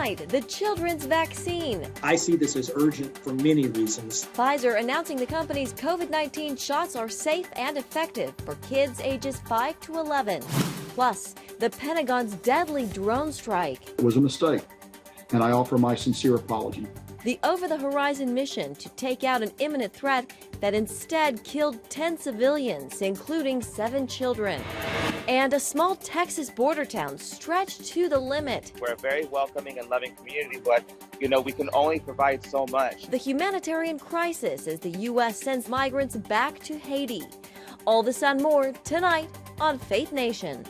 Tonight, the children's vaccine. I see this as urgent for many reasons. Pfizer announcing the company's COVID-19 shots are safe and effective for kids ages 5 to 11. Plus, the Pentagon's deadly drone strike. It was a mistake, and I offer my sincere apology. The over-the-horizon mission to take out an imminent threat that instead killed 10 civilians, including 7 children. And a small Texas border town stretched to the limit. We're a very welcoming and loving community, but, we can only provide so much. The humanitarian crisis as the U.S. sends migrants back to Haiti. All this and more tonight on Faith Nation.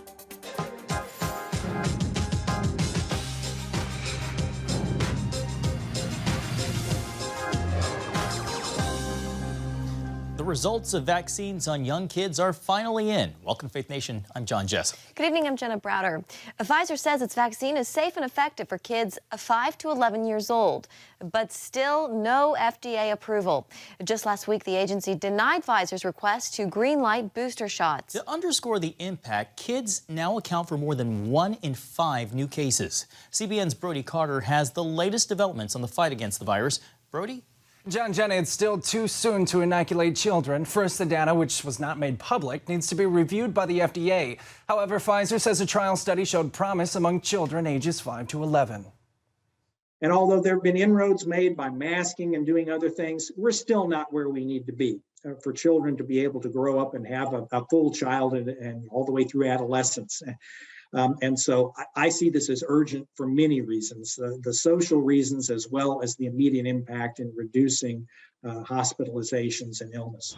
The results of vaccines on young kids are finally in. Welcome to Faith Nation. I'm John Jessup. Good evening. I'm Jenna Browder. Pfizer says its vaccine is safe and effective for kids 5 to 11 years old, but still no FDA approval. Just last week, the agency denied Pfizer's request to greenlight booster shots. To underscore the impact, kids now account for more than 1 in 5 new cases. CBN's Brody Carter has the latest developments on the fight against the virus. Brody? Jenna, it's still too soon to inoculate children. First, the data, which was not made public, needs to be reviewed by the FDA. However, Pfizer says a trial study showed promise among children ages 5 to 11. And although there have been inroads made by masking and doing other things, we're still not where we need to be for children to be able to grow up and have a full childhood and all the way through adolescence. And so I see this as urgent for many reasons, the social reasons as well as the immediate impact in reducing hospitalizations and illness.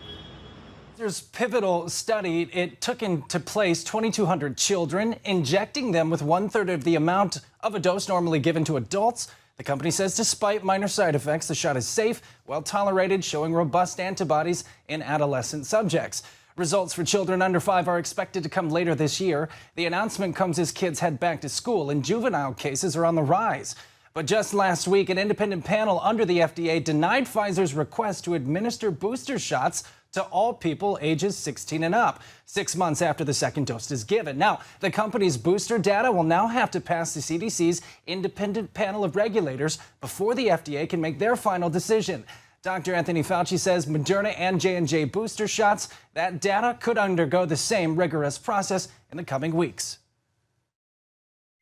There's pivotal study. It took into place 2,200 children, injecting them with 1/3 of the amount of a dose normally given to adults. The company says despite minor side effects, the shot is safe, well tolerated, showing robust antibodies in adolescent subjects. Results for children under 5 are expected to come later this year. The announcement comes as kids head back to school and juvenile cases are on the rise. But just last week, an independent panel under the FDA denied Pfizer's request to administer booster shots to all people ages 16 and up, 6 months after the second dose is given. Now, the company's booster data will now have to pass the CDC's independent panel of regulators before the FDA can make their final decision. Dr. Anthony Fauci says Moderna and J&J booster shots, that data could undergo the same rigorous process in the coming weeks.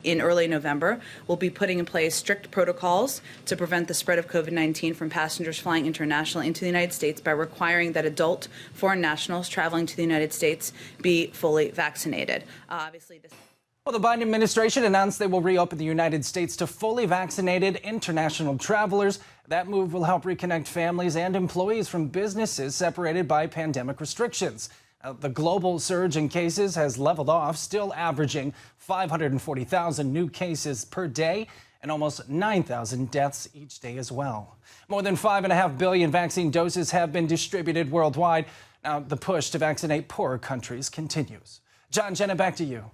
In early November, we'll be putting in place strict protocols to prevent the spread of COVID-19 from passengers flying internationally into the United States by requiring that adult foreign nationals traveling to the United States be fully vaccinated. Well, the Biden administration announced they will reopen the United States to fully vaccinated international travelers. That move will help reconnect families and employees from businesses separated by pandemic restrictions. The global surge in cases has leveled off, still averaging 540,000 new cases per day and almost 9,000 deaths each day as well. More than 5.5 billion vaccine doses have been distributed worldwide. Now, the push to vaccinate poorer countries continues. John, Jenna, back to you.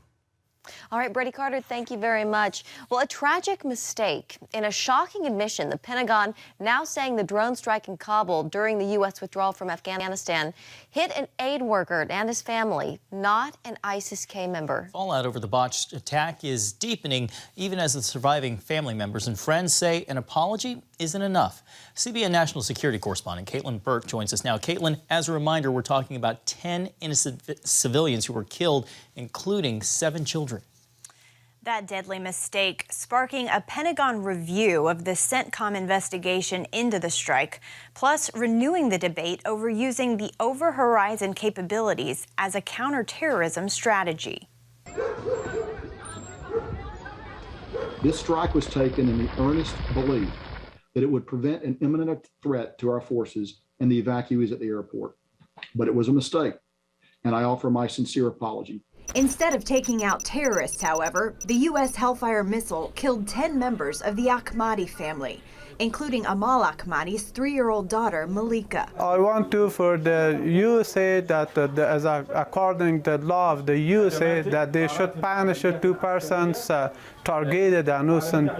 All right, Brody Carter, thank you very much. Well, a tragic mistake. In a shocking admission, the Pentagon now saying the drone strike in Kabul during the U.S. withdrawal from Afghanistan hit an aid worker and his family, not an ISIS-K member. Fallout over the botched attack is deepening, even as the surviving family members and friends say an apology isn't enough. CBN national security correspondent Caitlin Burke joins us now. Caitlin, as a reminder, we're talking about 10 innocent civilians who were killed, including 7 children. That deadly mistake sparking a Pentagon review of the CENTCOM investigation into the strike, plus renewing the debate over using the over-horizon capabilities as a counterterrorism strategy. This strike was taken in the earnest belief that it would prevent an imminent threat to our forces and the evacuees at the airport. But it was a mistake, and I offer my sincere apology. Instead of taking out terrorists, however, the U.S. Hellfire missile killed 10 members of the Ahmadi family. including Amal Ahmadi's 3-year-old daughter, Malika. I want to for the USA that according to the law of the USA that they should punish 2 persons targeted innocent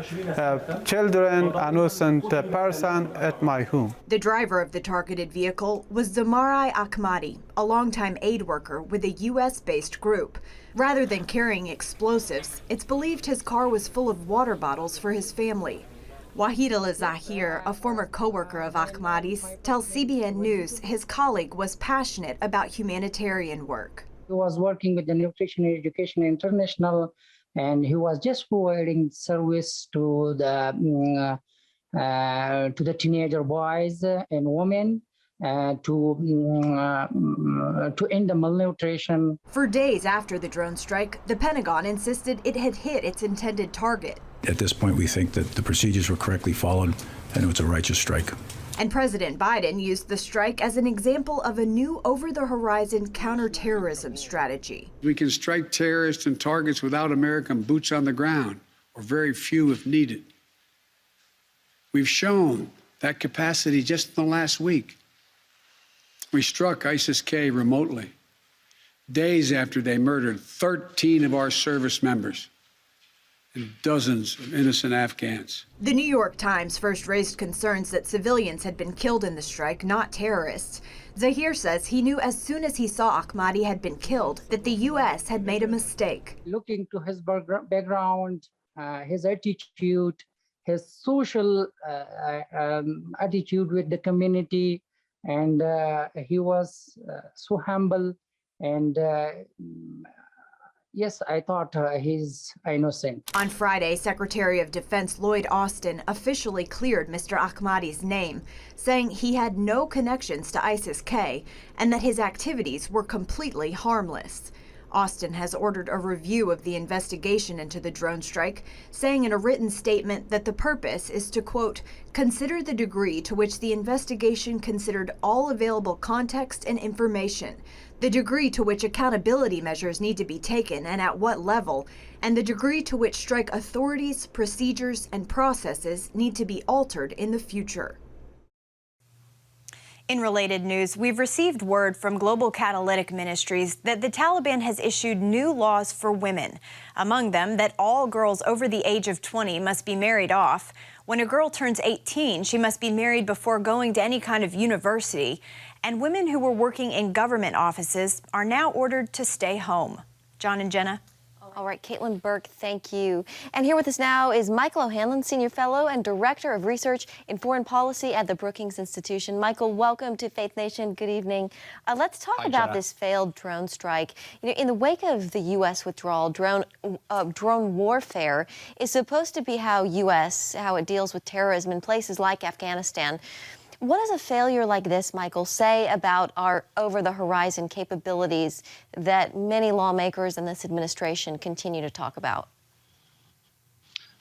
children, innocent person at my home. The driver of the targeted vehicle was Zamarai Ahmadi, a longtime aid worker with a U.S.-based group. Rather than carrying explosives, it's believed his car was full of water bottles for his family. Wahid al-Zahir, a former co-worker of Ahmadi's, tells CBN News his colleague was passionate about humanitarian work. He was working with the Nutrition Education International, and he was just providing service to the teenager boys and women to end the malnutrition. For days after the drone strike, the Pentagon insisted it had hit its intended target. At this point, we think that the procedures were correctly followed and it was a righteous strike. And President Biden used the strike as an example of a new over-the-horizon counterterrorism strategy. We can strike terrorists and targets without American boots on the ground, or very few if needed. We've shown that capacity just in the last week. We struck ISIS-K remotely, days after they murdered 13 of our service members and dozens of innocent Afghans. The New York Times first raised concerns that civilians had been killed in the strike, not terrorists. Zahir says he knew as soon as he saw Ahmadi had been killed that the U.S. had made a mistake. Looking to his background, his attitude, his social attitude with the community, and he was so humble, and yes, I thought he's innocent. On Friday, Secretary of Defense Lloyd Austin officially cleared Mr. Ahmadi's name, saying he had no connections to ISIS-K and that his activities were completely harmless. Austin has ordered a review of the investigation into the drone strike, saying in a written statement that the purpose is to, quote, consider the degree to which the investigation considered all available context and information, the degree to which accountability measures need to be taken and at what level, and the degree to which strike authorities, procedures, and processes need to be altered in the future. In related news, we've received word from Global Catalytic Ministries that the Taliban has issued new laws for women. Among them, that all girls over the age of 20 must be married off. When a girl turns 18, she must be married before going to any kind of university. And women who were working in government offices are now ordered to stay home. John and Jenna. All right, Caitlin Burke, thank you. And here with us now is Michael OHanlon, Senior Fellow and Director of Research in Foreign Policy at the Brookings Institution. Michael, welcome to Faith Nation. Good evening. Let's talk about this failed drone strike. You know, in the wake of the U.S. withdrawal, drone warfare is supposed to be how it deals with terrorism in places like Afghanistan. What does a failure like this, Michael, say about our over-the-horizon capabilities that many lawmakers and this administration continue to talk about?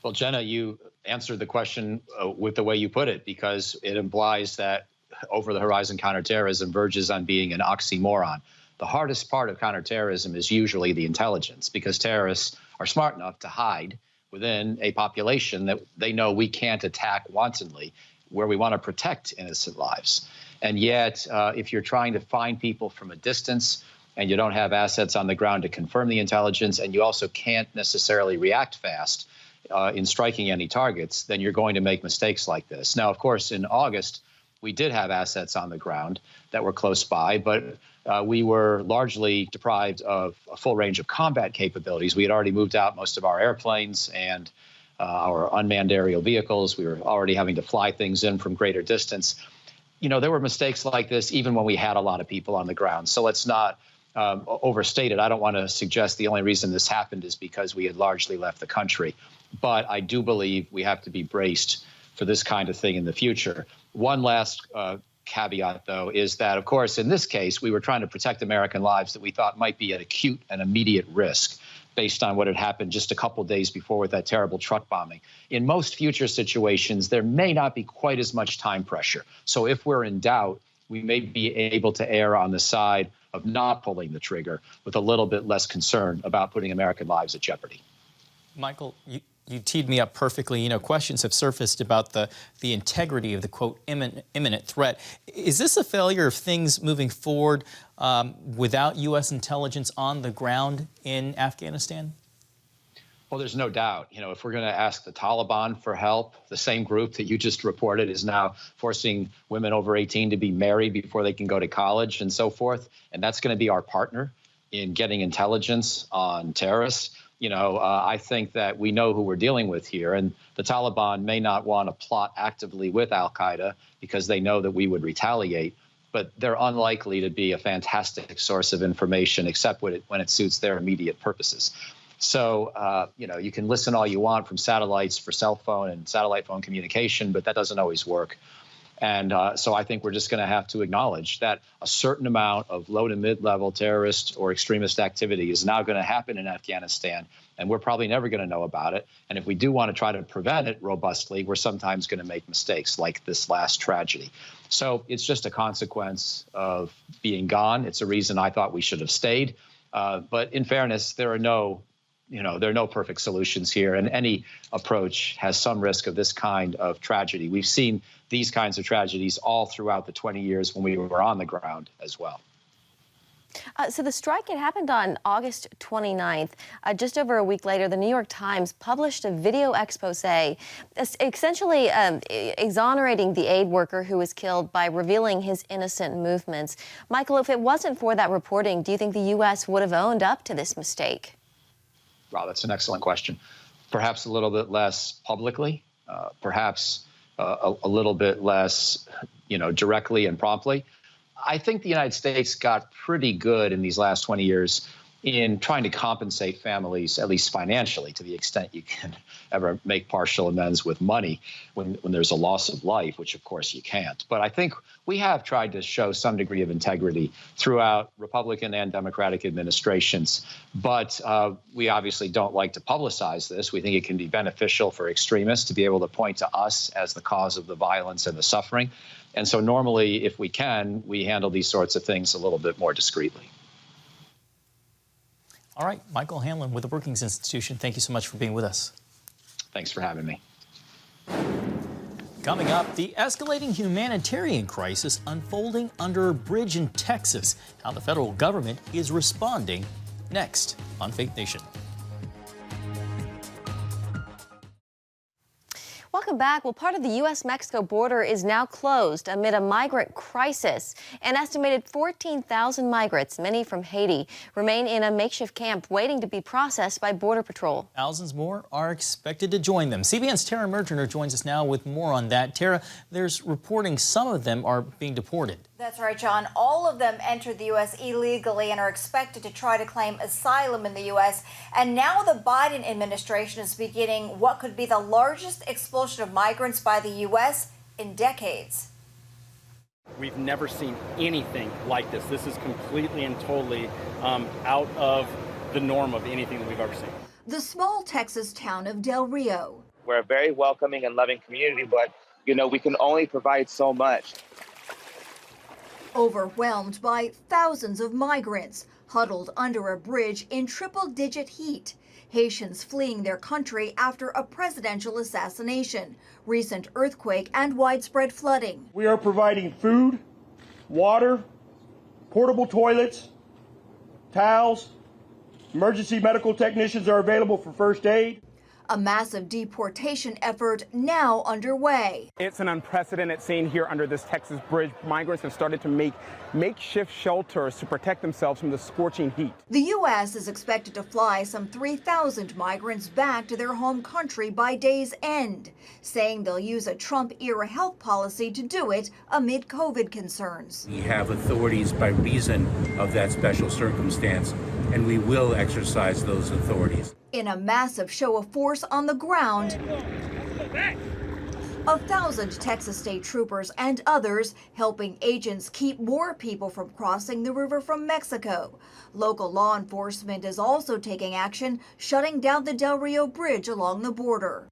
Well, Jenna, you answered the question with the way you put it, because it implies that over-the-horizon counterterrorism verges on being an oxymoron. The hardest part of counterterrorism is usually the intelligence, because terrorists are smart enough to hide within a population that they know we can't attack wantonly, where we want to protect innocent lives. And yet, if you're trying to find people from a distance and you don't have assets on the ground to confirm the intelligence, and you also can't necessarily react fast in striking any targets, then you're going to make mistakes like this. Now, of course, in August, we did have assets on the ground that were close by, but we were largely deprived of a full range of combat capabilities. We had already moved out most of our airplanes and our unmanned aerial vehicles. We were already having to fly things in from greater distance. You know, there were mistakes like this even when we had a lot of people on the ground. So let's not overstate it. I don't want to suggest the only reason this happened is because we had largely left the country. But I do believe we have to be braced for this kind of thing in the future. One last caveat, though, is that, of course, in this case, we were trying to protect American lives that we thought might be at acute and immediate risk, based on what had happened just a couple days before with that terrible truck bombing. In most future situations, there may not be quite as much time pressure. So if we're in doubt, we may be able to err on the side of not pulling the trigger with a little bit less concern about putting American lives at jeopardy. Michael, You teed me up perfectly. You know, questions have surfaced about the integrity of the, quote, imminent threat. Is this a failure of things moving forward without U.S. intelligence on the ground in Afghanistan? Well, there's no doubt. You know, if we're going to ask the Taliban for help, the same group that you just reported is now forcing women over 18 to be married before they can go to college and so forth. And that's going to be our partner in getting intelligence on terrorists. You know, I think that we know who we're dealing with here, and the Taliban may not want to plot actively with al-Qaeda because they know that we would retaliate, but they're unlikely to be a fantastic source of information except when it suits their immediate purposes. So, you know, you can listen all you want from satellites for cell phone and satellite phone communication, but that doesn't always work. And so I think we're just going to have to acknowledge that a certain amount of low to mid-level terrorist or extremist activity is now going to happen in Afghanistan, and we're probably never going to know about it. And if we do want to try to prevent it robustly, we're sometimes going to make mistakes like this last tragedy. So it's just a consequence of being gone. It's a reason I thought we should have stayed. But in fairness, there are no perfect solutions here, and any approach has some risk of this kind of tragedy. We've seen these kinds of tragedies all throughout the 20 years when we were on the ground as well. So the strike, it happened on August 29th. Just over a week later, the New York Times published a video expose essentially exonerating the aid worker who was killed by revealing his innocent movements. Michael, if it wasn't for that reporting, do you think the U.S. would have owned up to this mistake? Wow, that's an excellent question. Perhaps a little bit less publicly, perhaps a little bit less, directly and promptly. I think the United States got pretty good in these last 20 years in trying to compensate families, at least financially, to the extent you can ever make partial amends with money when there's a loss of life, which of course you can't. But I think we have tried to show some degree of integrity throughout Republican and Democratic administrations. But we obviously don't like to publicize this. We think it can be beneficial for extremists to be able to point to us as the cause of the violence and the suffering. And so normally, if we can, we handle these sorts of things a little bit more discreetly. All right, Michael O'Hanlon with the Brookings Institution, thank you so much for being with us. Thanks for having me. Coming up, the escalating humanitarian crisis unfolding under a bridge in Texas. How the federal government is responding next on Faith Nation. Welcome back. Well, part of the U.S.-Mexico border is now closed amid a migrant crisis. An estimated 14,000 migrants, many from Haiti, remain in a makeshift camp waiting to be processed by Border Patrol. Thousands more are expected to join them. CBN's Tara Mergener joins us now with more on that. Tara, there's reporting some of them are being deported. That's right, John. All of them entered the U.S. illegally and are expected to try to claim asylum in the U.S. And now the Biden administration is beginning what could be the largest expulsion of migrants by the U.S. in decades. We've never seen anything like this. This is completely and totally out of the norm of anything that we've ever seen. The small Texas town of Del Rio. We're a very welcoming and loving community, but, we can only provide so much. Overwhelmed by thousands of migrants huddled under a bridge in triple-digit heat. Haitians fleeing their country after a presidential assassination, recent earthquake, and widespread flooding. We are providing food, water, portable toilets, towels. Emergency medical technicians are available for first aid. A massive deportation effort now underway. It's an unprecedented scene here under this Texas bridge. Migrants have started to make makeshift shelters to protect themselves from the scorching heat. The U.S. is expected to fly some 3,000 migrants back to their home country by day's end, saying they'll use a Trump-era health policy to do it amid COVID concerns. We have authorities by reason of that special circumstance, and we will exercise those authorities. In a massive show of force on the ground, 1,000 Texas state troopers and others helping agents keep more people from crossing the river from Mexico. Local law enforcement is also taking action, shutting down the Del Rio Bridge along the border.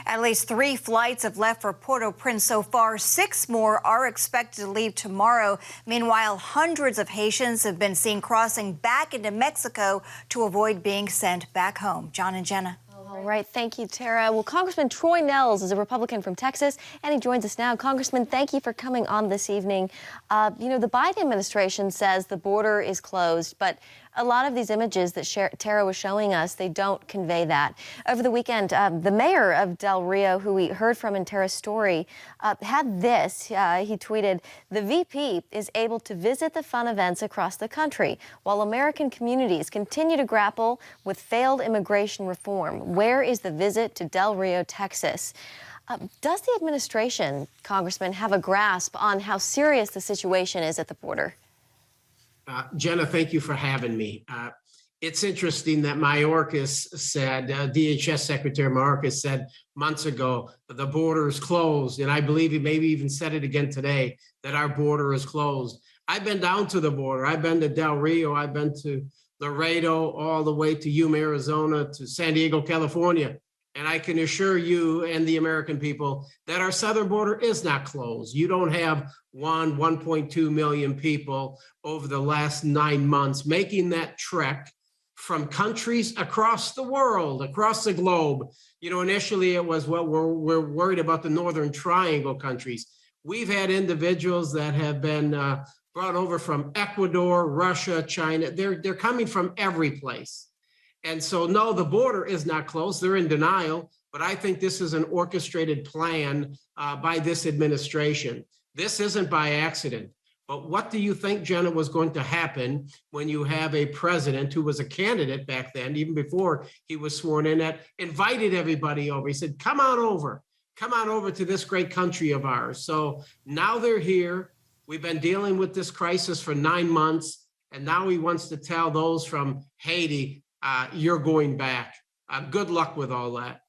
At least 3 flights have left for Port-au-Prince so far. 6 more are expected to leave tomorrow. Meanwhile, hundreds of Haitians have been seen crossing back into Mexico to avoid being sent back home. John and Jenna. All right, thank you, Tara. Well, Congressman Troy Nehls is a Republican from Texas, and he joins us now. Congressman, thank you for coming on this evening. You know, the Biden administration says the border is closed, but a lot of these images that Tara was showing us, they don't convey that. Over the weekend, the mayor of Del Rio, who we heard from in Tara's story, had this. He tweeted, "The VP is able to visit the fun events across the country while American communities continue to grapple with failed immigration reform. Where is the visit to Del Rio, Texas?" Does the administration, Congressman, have a grasp on how serious the situation is at the border? Jenna, thank you for having me. It's interesting that Mayorkas said, DHS Secretary Mayorkas said months ago, the border is closed. And I believe he maybe even said it again today, that our border is closed. I've been down to the border. I've been to Del Rio. I've been to Laredo, all the way to Yuma, Arizona, to San Diego, California. And I can assure you and the American people that our southern border is not closed. You don't have 1.2 million people over the last 9 months making that trek from countries across the world, across the globe. You know, initially it was, well, we're worried about the Northern Triangle countries. We've had individuals that have been brought over from Ecuador, Russia, China. They're coming from every place. And so, no, the border is not closed. They're in denial. But I think this is an orchestrated plan by this administration. This isn't by accident. But what do you think, Jenna, was going to happen when you have a president who was a candidate back then, even before he was sworn in, that invited everybody over? He said, come on over to this great country of ours. So now they're here. We've been dealing with this crisis for 9 months. And now he wants to tell those from Haiti, you're going back. Good luck with all that.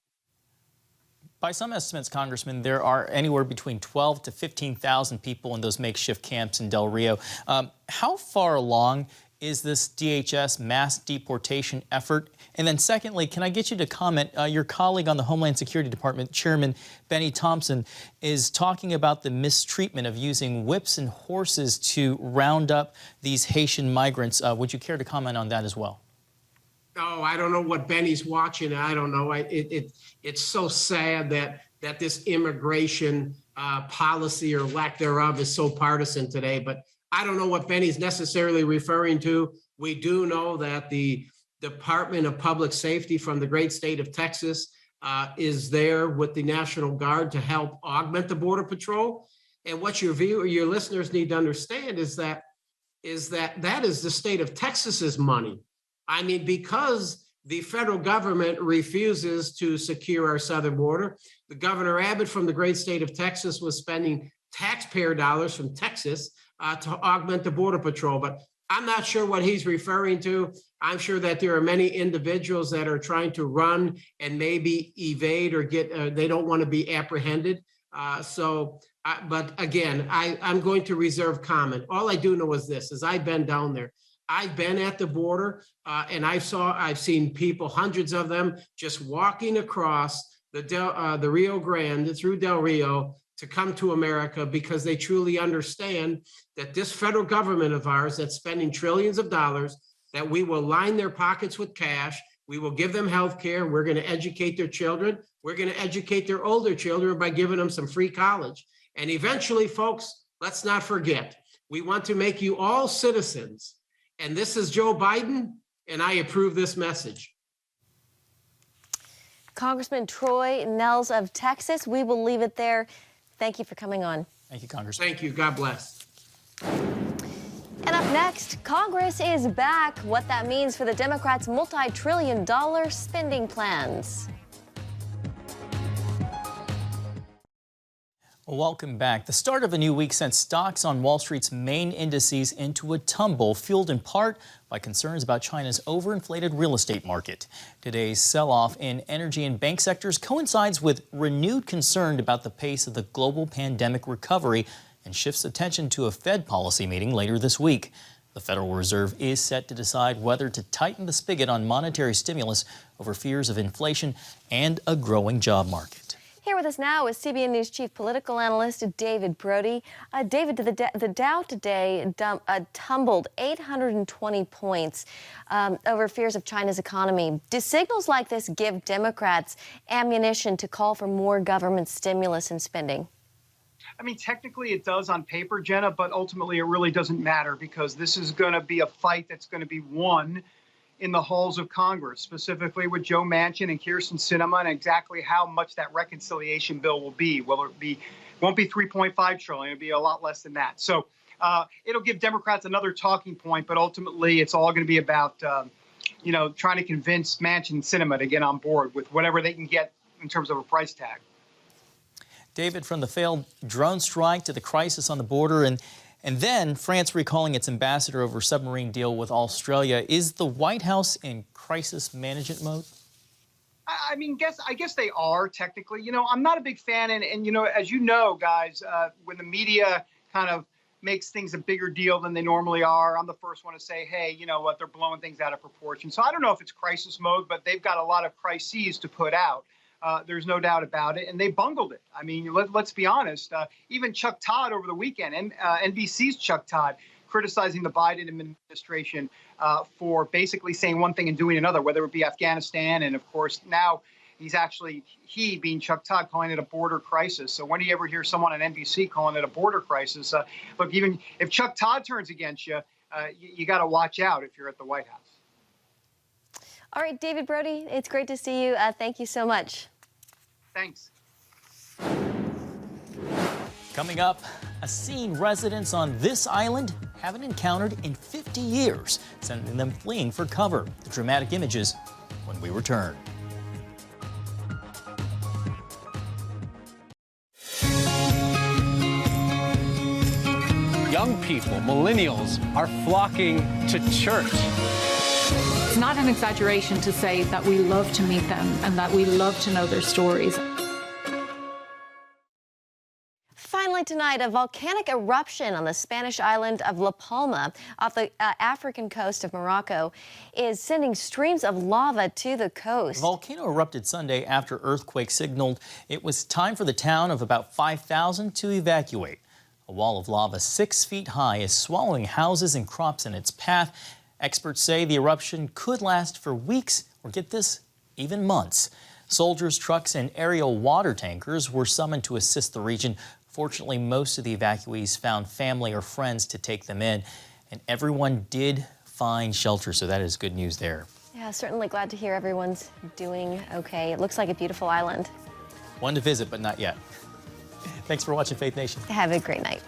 By some estimates, Congressman, there are anywhere between 12 to 15,000 people in those makeshift camps in Del Rio. How far along is this DHS mass deportation effort? And then secondly, can I get you to comment, your colleague on the Homeland Security Department, Chairman Benny Thompson, is talking about the mistreatment of using whips and horses to round up these Haitian migrants. Would you care to comment on that as well? Oh, I don't know what Benny's watching. I don't know. It's so sad that this immigration policy or lack thereof is so partisan today. But I don't know what Benny's necessarily referring to. We do know that the Department of Public Safety from the great state of Texas is there with the National Guard to help augment the Border Patrol. And what your listeners need to understand is that is the state of Texas's money. I mean, because the federal government refuses to secure our southern border, the Governor Abbott from the great state of Texas was spending taxpayer dollars from Texas to augment the Border Patrol. But I'm not sure what he's referring to. I'm sure that there are many individuals that are trying to run and maybe evade or they don't want to be apprehended. But again, I'm going to reserve comment. All I do know is this, is I've been down there. I've been at the border and I've seen people, hundreds of them, just walking across the Rio Grande through Del Rio to come to America because they truly understand that this federal government of ours that's spending trillions of dollars, that we will line their pockets with cash. We will give them health care. We're going to educate their children. We're going to educate their older children by giving them some free college. And eventually, folks, let's not forget, we want to make you all citizens. And this is Joe Biden, and I approve this message. Congressman Troy Nehls of Texas, we will leave it there. Thank you for coming on. Thank you, Congressman. Thank you. God bless. And up next, Congress is back. What that means for the Democrats' multi-trillion-dollar spending plans. Welcome back. The start of a new week sent stocks on Wall Street's main indices into a tumble, fueled in part by concerns about China's overinflated real estate market. Today's sell-off in energy and bank sectors coincides with renewed concern about the pace of the global pandemic recovery and shifts attention to a Fed policy meeting later this week. The Federal Reserve is set to decide whether to tighten the spigot on monetary stimulus over fears of inflation and a growing job market. Here with us now is CBN News Chief Political Analyst David Brody. David, the Dow today tumbled 820 points over fears of China's economy. Do signals like this give Democrats ammunition to call for more government stimulus and spending? I mean, technically it does on paper, Jenna, but ultimately it really doesn't matter because this is going to be a fight that's going to be won in the halls of Congress, specifically with Joe Manchin and Kyrsten Sinema, and exactly how much that reconciliation bill will be. Won't be 3.5 trillion. It'll be a lot less than that. So it'll give Democrats another talking point, but ultimately it's all going to be about, trying to convince Manchin and Sinema to get on board with whatever they can get in terms of a price tag. David, from the failed drone strike to the crisis on the border and then France recalling its ambassador over submarine deal with Australia, is the White House in crisis management mode? I guess they are technically. I'm not a big fan, and as you know, guys, when the media kind of makes things a bigger deal than they normally are, I'm the first one to say, hey, you know what, they're blowing things out of proportion. So I don't know if it's crisis mode, but they've got a lot of crises to put out. There's no doubt about it, and they bungled it. I mean, let's be honest. Even Chuck Todd over the weekend, and NBC's Chuck Todd, criticizing the Biden administration for basically saying one thing and doing another, whether it be Afghanistan, and of course now he being Chuck Todd calling it a border crisis. So when do you ever hear someone on NBC calling it a border crisis? Look, even if Chuck Todd turns against you, you got to watch out if you're at the White House. All right, David Brody, it's great to see you. Thank you so much. Thanks. Coming up, a scene residents on this island haven't encountered in 50 years, sending them fleeing for cover. The dramatic images when we return. Young people, millennials, are flocking to church. It's not an exaggeration to say that we love to meet them and that we love to know their stories. Finally tonight, a volcanic eruption on the Spanish island of La Palma off the African coast of Morocco is sending streams of lava to the coast. The volcano erupted Sunday after earthquake signaled it was time for the town of about 5,000 to evacuate. A wall of lava 6 feet high is swallowing houses and crops in its path. Experts say the eruption could last for weeks or, get this, even months. Soldiers, trucks, and aerial water tankers were summoned to assist the region. Fortunately, most of the evacuees found family or friends to take them in, and everyone did find shelter, so that is good news there. Yeah, certainly glad to hear everyone's doing okay. It looks like a beautiful island. One to visit, but not yet. Thanks for watching Faith Nation. Have a great night.